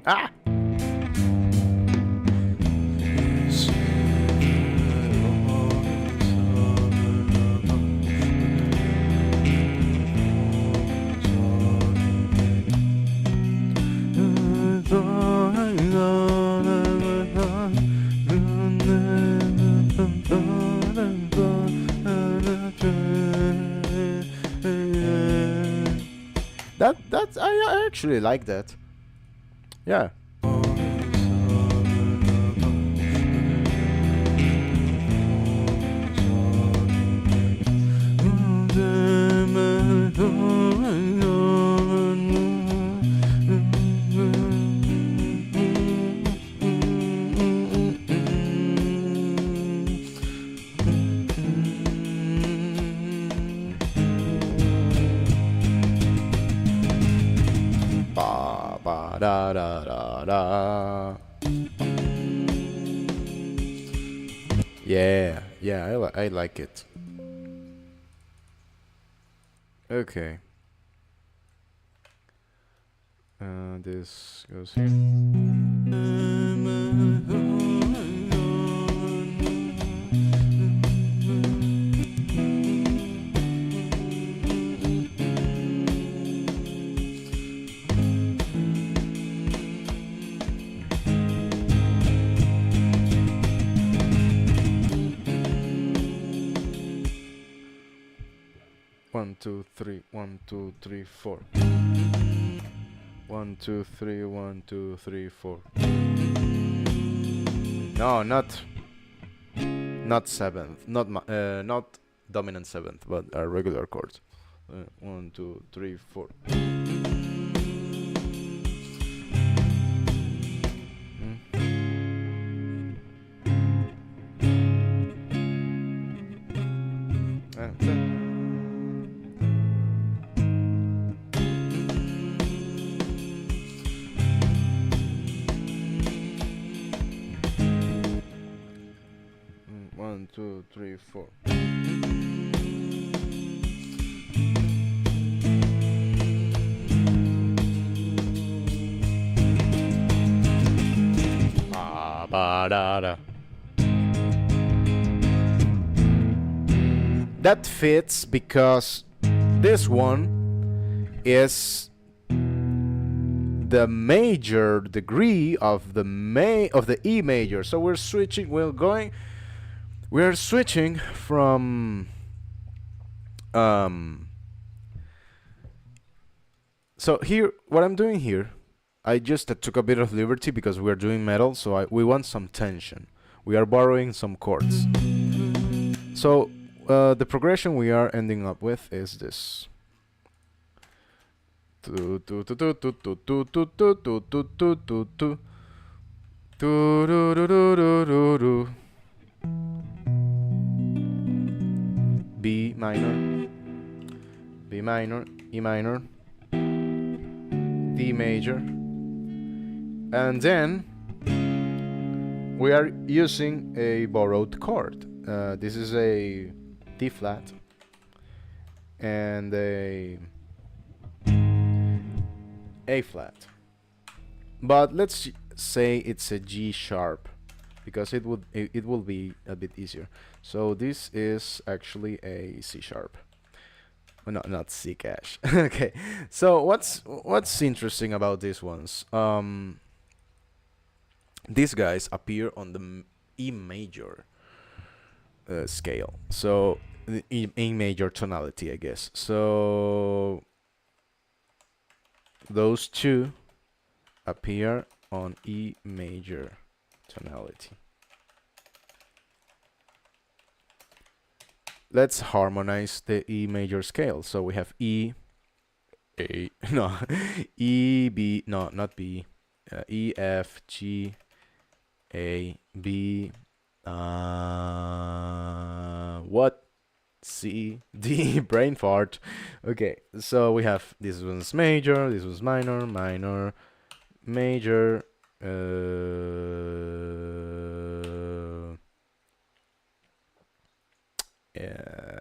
Ah! I actually like that. Yeah. Ba ba da da da da. Yeah, yeah, I like it. Okay. This goes here. 1, 2, 3, 1, 2, 3, 4. 1, 2, 3, 1, 2, 3, 4. No, not seventh, not dominant seventh, but a regular chord. 1, 2, 3, 4. One, two, three, four. Ba-da-da. That fits because this one is the major degree of the E major. So we're switching. We're switching from So here, what I'm doing here, I just took a bit of liberty because we're doing metal, so we want some tension. We are borrowing some chords. So the progression we are ending up with is this. B minor, B minor, E minor, D major, and then we are using a borrowed chord. This is a D flat and a flat, but let's say it's a G sharp because it will be a bit easier. So this is actually a C sharp. Well, no, not C cash. Okay. So what's interesting about these ones? These guys appear on the E major scale. So the E major tonality, I guess. So those two appear on E major tonality. Let's harmonize the E major scale. So we have E, A, no, E, B, no, not B, E, F, G, A, B, what? C, D, brain fart. Okay, so we have this one's major, this was minor, minor, major,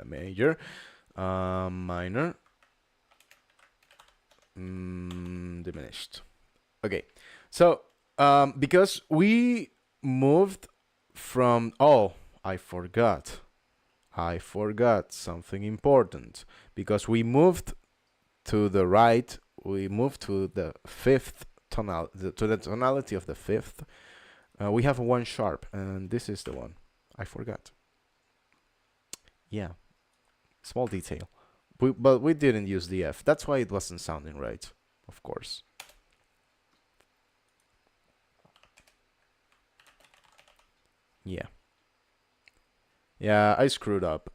major, minor, diminished. Okay, so because we moved from I forgot something important because we moved to the right. We moved to the fifth tonal to the tonality of the fifth. We have a 1 sharp, and this is the one. I forgot. Yeah, small detail. But we didn't use the F. That's why it wasn't sounding right, of course. Yeah. Yeah, I screwed up.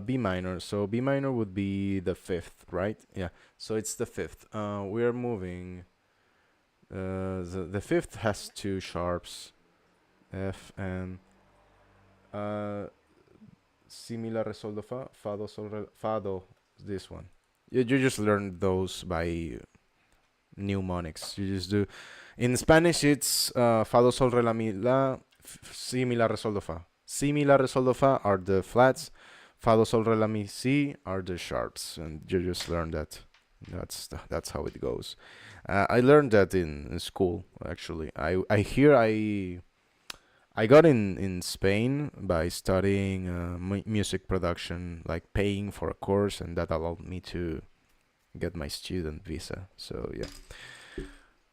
B minor. So B minor would be the fifth, right? Yeah. So it's the fifth. We're moving. The fifth has 2 sharps, F and Si, mi, la, re, sol, do, fa, fa, do, sol, re, fa, do. This one. You just learn those by mnemonics. You just do. In Spanish, it's fa do sol re la mi la, si mi la re sol do fa. Si mi la re sol do fa are the flats. Fa do sol re la mi si are the sharps, and you just learn that. That's how it goes. I learned that in school actually. I got in Spain by studying music production, like paying for a course, and that allowed me to get my student visa. So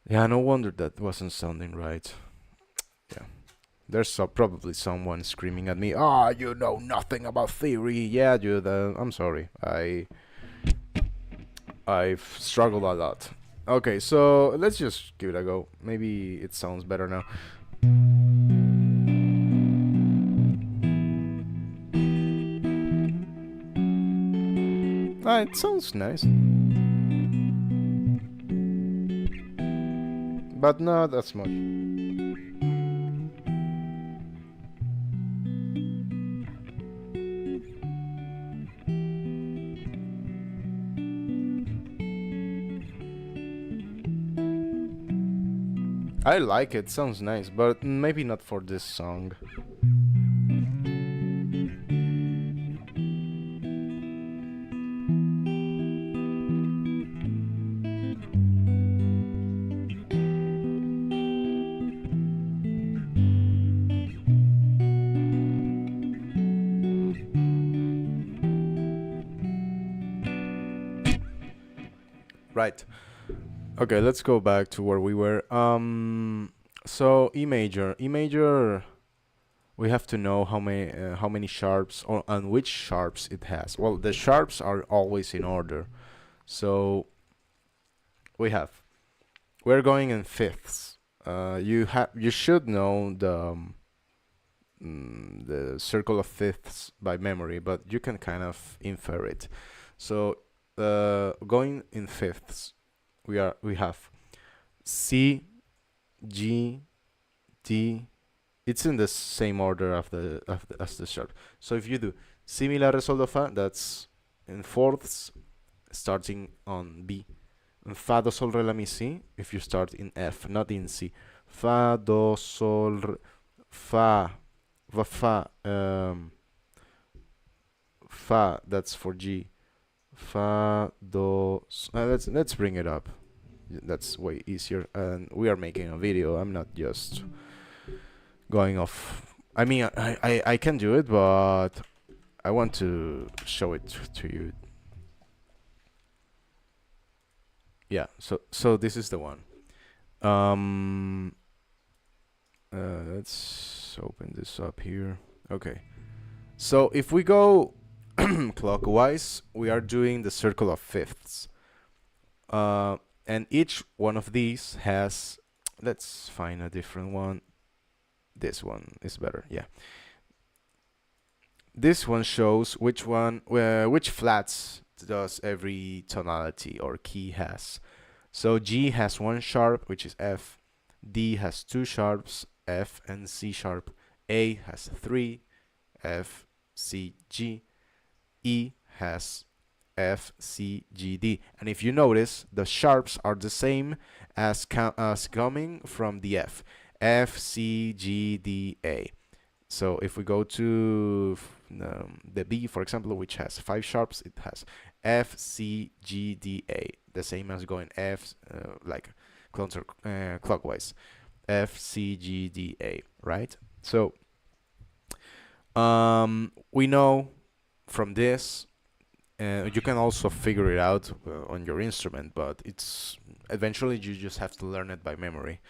yeah, no wonder that wasn't sounding right. Yeah, there's probably someone screaming at me. Ah, you know nothing about theory. Yeah, dude. I'm sorry. I've struggled a lot. Okay, so let's just give it a go. Maybe it sounds better now. It sounds nice. But not as much. I like it, sounds nice, but maybe not for this song. Right. Okay, let's go back to where we were. So E major. E major, we have to know how many sharps or and which sharps it has. Well, the sharps are always in order. So we're going in fifths. You should know the circle of fifths by memory, but you can kind of infer it. So going in fifths, we have C, G, D. It's in the same order as the sharp. So if you do Si mi la re sol do fa, that's in fourths, starting on B. And fa do sol re la mi si, if you start in F, not in C. Fa do sol re, fa fa, that's for G. Fa do. Let's bring it up. That's way easier. And we are making a video. I'm not just going off. I mean, I can do it, but I want to show it to you. Yeah. So this is the one. Let's open this up here. Okay. So if we go clockwise, we are doing the circle of fifths. And each one of these has, let's find a different one. This one is better, yeah. This one shows which flats does every tonality or key has. So G has one sharp, which is F. D has two sharps, F and C sharp. A has three, F, C, G. E has F, C, G, D. And if you notice, the sharps are the same as coming from the F. F, C, G, D, A. So if we go to the B, for example, which has five sharps, it has F, C, G, D, A. The same as going F, like clockwise. F, C, G, D, A, right? So we know from this, you can also figure it out on your instrument, but it's eventually you just have to learn it by memory.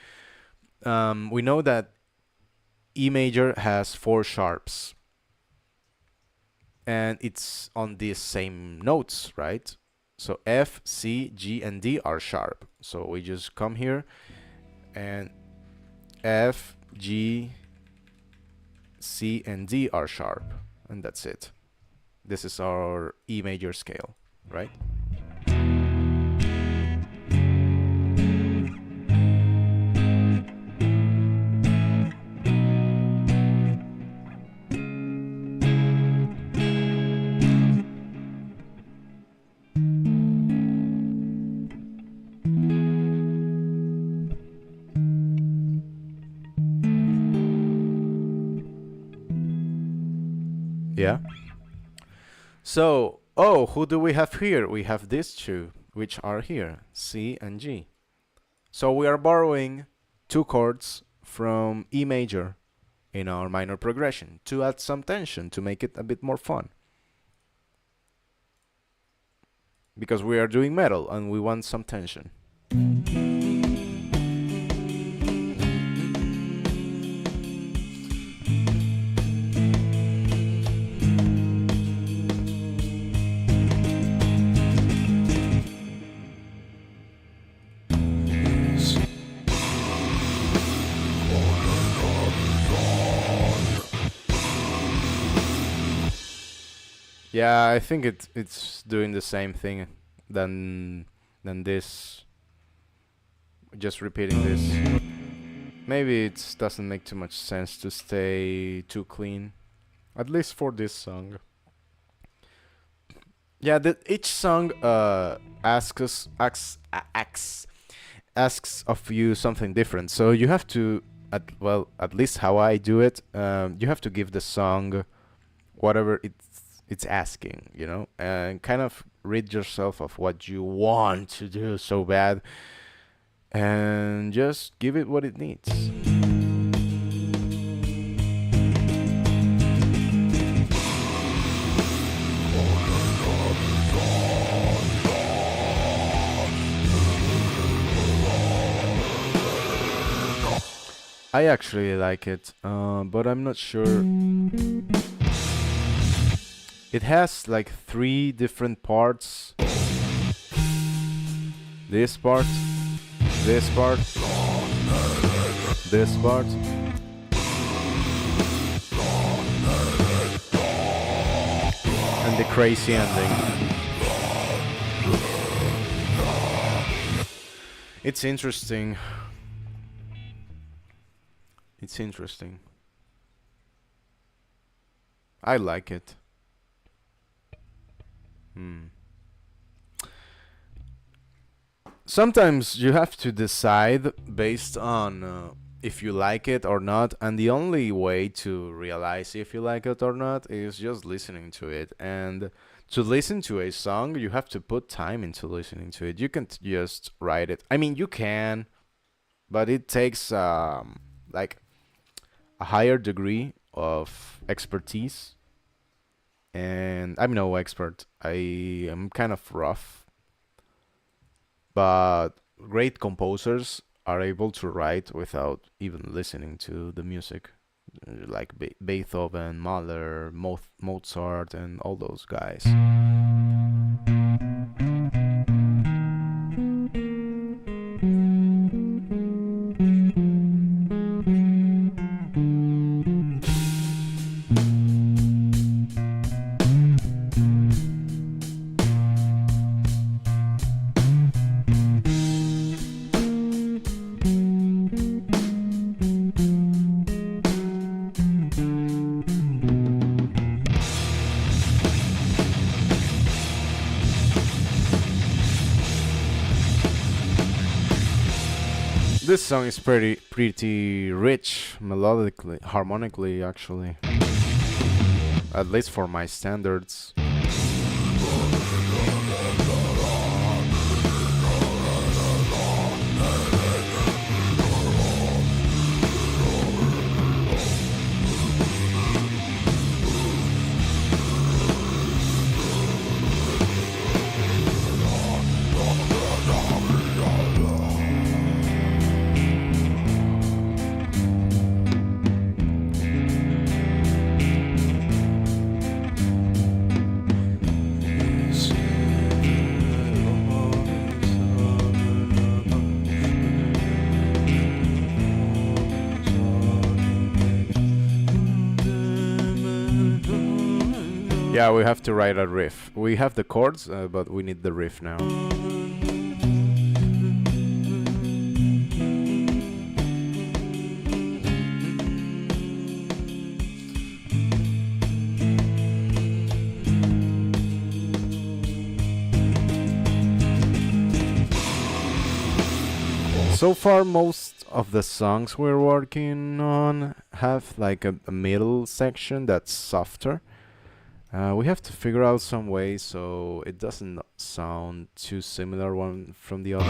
We know that E major has four sharps, and it's on these same notes, right? So F, C, G, and D are sharp. So we just come here and F, G, C, and D are sharp, and that's it. This is our E major scale, right? Yeah. So, oh, who do we have here? We have these two, which are here, C and G. So we are borrowing two chords from E major in our minor progression to add some tension, to make it a bit more fun. Because we are doing metal and we want some tension. Yeah, I think it's doing the same thing than this. Just repeating this. Maybe it doesn't make too much sense to stay too clean, at least for this song. Yeah, each song asks of you something different. So you have to, at least how I do it, you have to give the song whatever it's asking, you know, and kind of rid yourself of what you want to do so bad, and just give it what it needs. I actually like it, but I'm not sure. It has like 3 different parts. This part, this part, this part. And the crazy ending. It's interesting. It's interesting. I like it. Sometimes you have to decide based on if you like it or not, and the only way to realize if you like it or not is just listening to it. And to listen to a song, you have to put time into listening to it. You can't just write it. I mean, you can, but it takes like a higher degree of expertise. And I'm no expert. I am kind of rough. But great composers are able to write without even listening to the music. Like Beethoven, Mahler, Mozart, and all those guys. This song is pretty rich melodically, harmonically, actually. At least for my standards. Yeah, we have to write a riff. We have the chords, but we need the riff now. So far, most of the songs we're working on have like a middle section that's softer. We have to figure out some way so it doesn't sound too similar one from the other.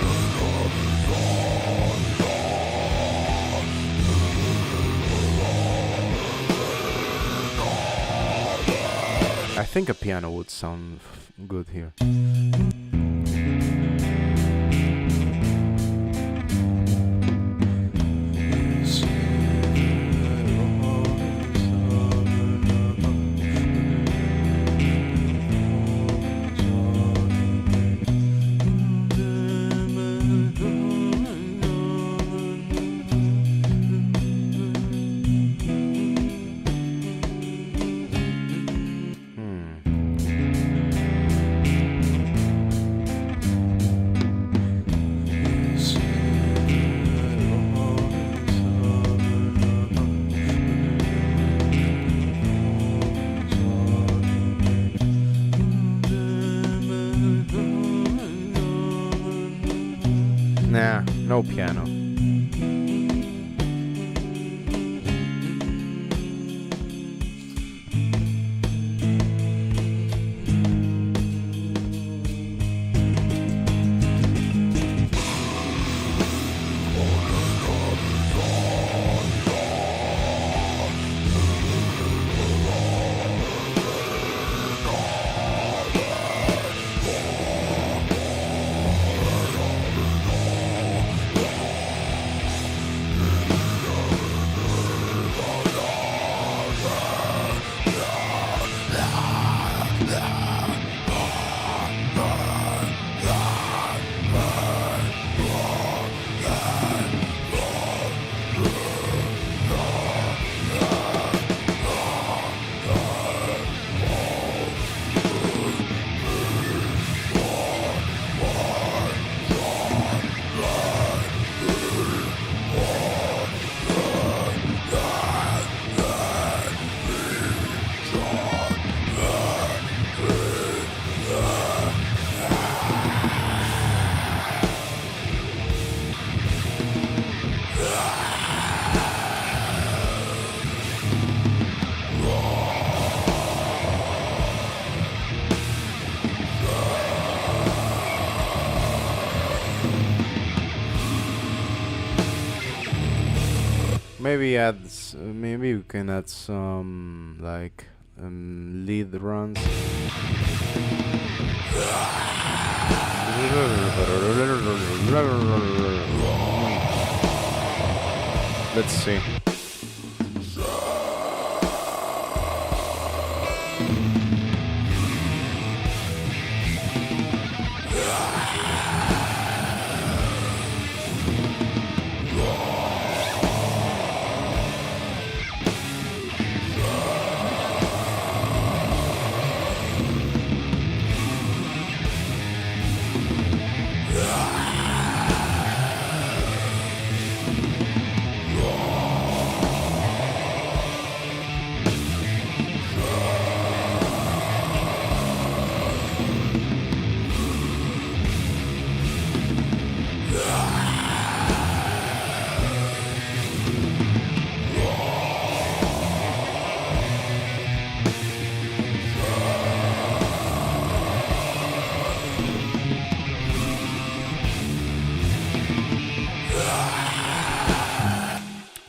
I think a piano would sound good here. Nah, no piano. Maybe we can add some like lead runs. Let's see.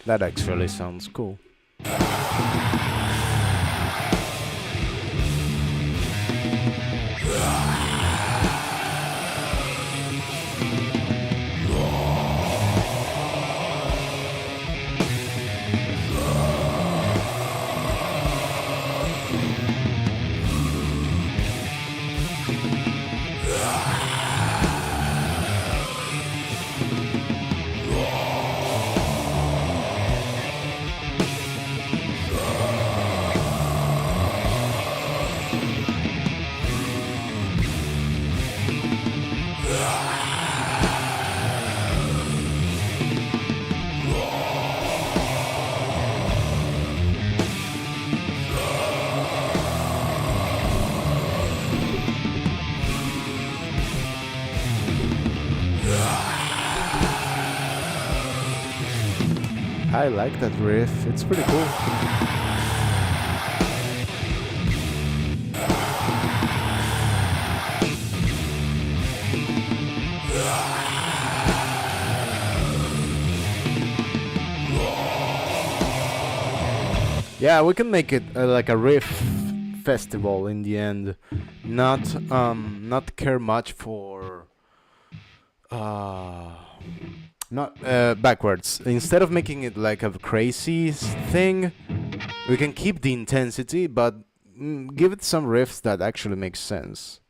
That actually sounds cool. I like that riff, it's pretty cool. Yeah, we can make it like a riff festival in the end. Not care much for uh not backwards. Instead of making it like a crazy thing, we can keep the intensity, but give it some riffs that actually make sense.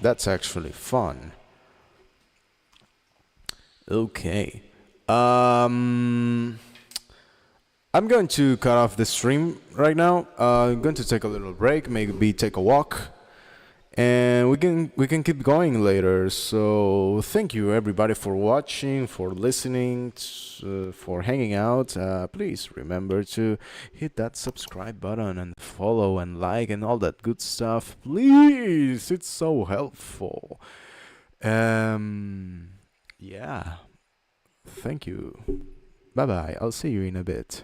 That's actually fun. Okay. I'm going to cut off the stream right now. I'm going to take a little break, maybe take a walk, and we can keep going later. So thank you everybody for watching, for listening, for hanging out. Please remember to hit that subscribe button and follow and like and all that good stuff. Please, it's so helpful. Yeah. Thank you. Bye bye. I'll see you in a bit.